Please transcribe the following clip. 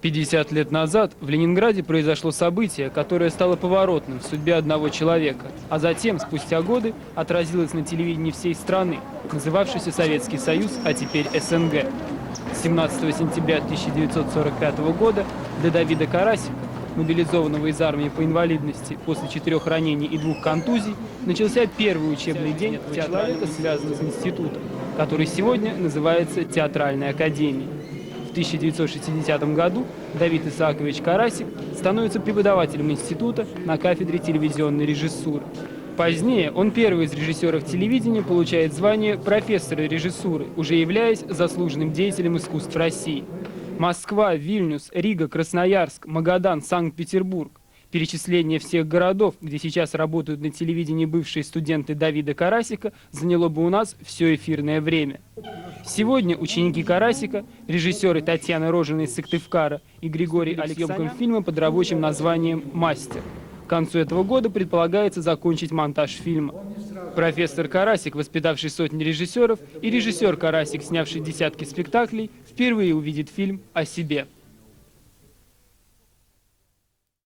50 лет назад в Ленинграде произошло событие, которое стало поворотным в судьбе одного человека, а затем, спустя годы, отразилось на телевидении всей страны, называвшейся Советский Союз, а теперь СНГ. 17 сентября 1945 года для Давида Карасика, мобилизованного из армии по инвалидности после 4 ранений и 2 контузий, начался первый учебный день человека, связанный с институтом, который сегодня называется Театральной академией. В 1960 году Давид Исаакович Карасик становится преподавателем института на кафедре телевизионной режиссуры. Позднее он первый из режиссеров телевидения получает звание профессора режиссуры, уже являясь заслуженным деятелем искусств России. Москва, Вильнюс, Рига, Красноярск, Магадан, Санкт-Петербург. Перечисление всех городов, где сейчас работают на телевидении бывшие студенты Давида Карасика, заняло бы у нас все эфирное время. Сегодня ученики Карасика, режиссеры Татьяна Рожина из Сыктывкара и Григорий Алексеенко, фильма под рабочим названием «Мастер». К концу этого года предполагается закончить монтаж фильма. Профессор Карасик, воспитавший сотни режиссеров, и режиссер Карасик, снявший десятки спектаклей, впервые увидит фильм о себе.